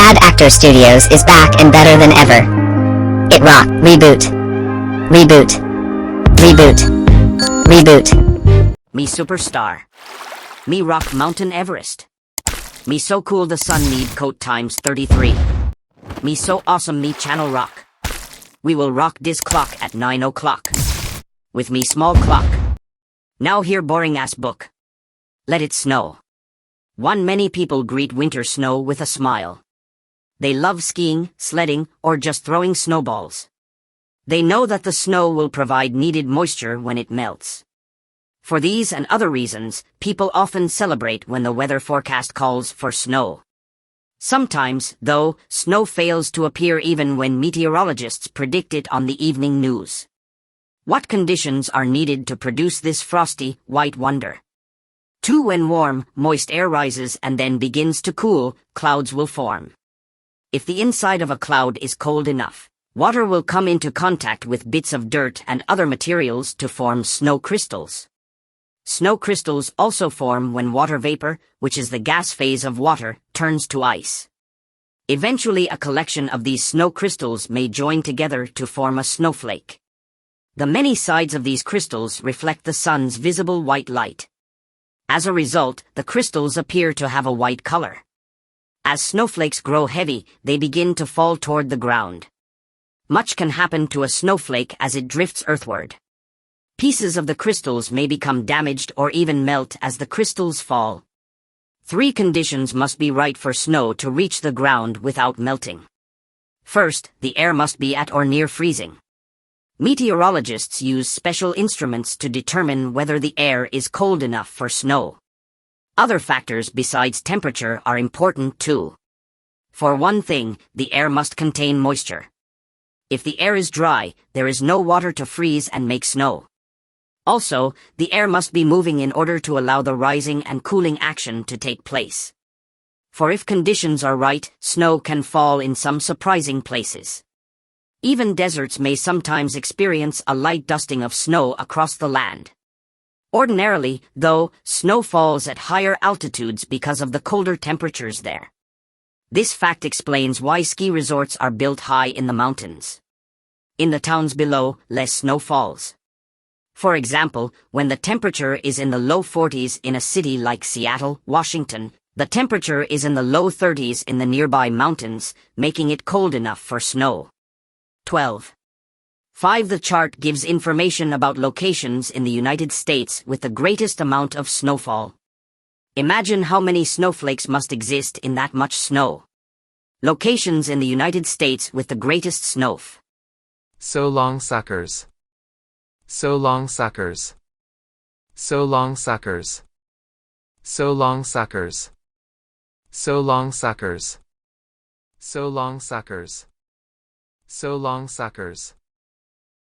Bad Actor Studios is back and better than ever. It rock. Reboot. Reboot. Reboot. Reboot. Me superstar. Me rock Mountain Everest. Me so cool the sun need coat times 33. Me so awesome me channel rock. We will rock this clock at 9 o'clock. With me small clock. Now here boring ass book. Let it snow. Many people greet winter snow with a smile. They love skiing, sledding, or just throwing snowballs. They know that the snow will provide needed moisture when it melts. For these and other reasons, people often celebrate when the weather forecast calls for snow. Sometimes, though, snow fails to appear even when meteorologists predict it on the evening news. What conditions are needed to produce this frosty, white wonder? 2. When warm, moist air rises and then begins to cool, clouds will form. If the inside of a cloud is cold enough, water will come into contact with bits of dirt and other materials to form snow crystals. Snow crystals also form when water vapor, which is the gas phase of water, turns to ice. Eventually a collection of these snow crystals may join together to form a snowflake. The many sides of these crystals reflect the sun's visible white light. As a result, the crystals appear to have a white color. As snowflakes grow heavy, they begin to fall toward the ground. Much can happen to a snowflake as it drifts earthward. Pieces of the crystals may become damaged or even melt as the crystals fall. 3 conditions must be right for snow to reach the ground without melting. First, the air must be at or near freezing. Meteorologists use special instruments to determine whether the air is cold enough for snow. Other factors besides temperature are important too. For one thing, the air must contain moisture. If the air is dry, there is no water to freeze and make snow. Also, the air must be moving in order to allow the rising and cooling action to take place. For if conditions are right, snow can fall in some surprising places. Even deserts may sometimes experience a light dusting of snow across the land. Ordinarily, though, snow falls at higher altitudes because of the colder temperatures there. This fact explains why ski resorts are built high in the mountains. In the towns below, less snow falls. For example, when the temperature is in the low 40s in a city like Seattle, Washington, the temperature is in the low 30s in the nearby mountains, making it cold enough for snow. 12. 5. The chart gives information about locations in the United States with the greatest amount of snowfall. Imagine how many snowflakes must exist in that much snow. Locations in the United States with the greatest snow. So long, suckers. So long, suckers. So long, suckers. So long, suckers. So long, suckers. So long, suckers. So long, suckers.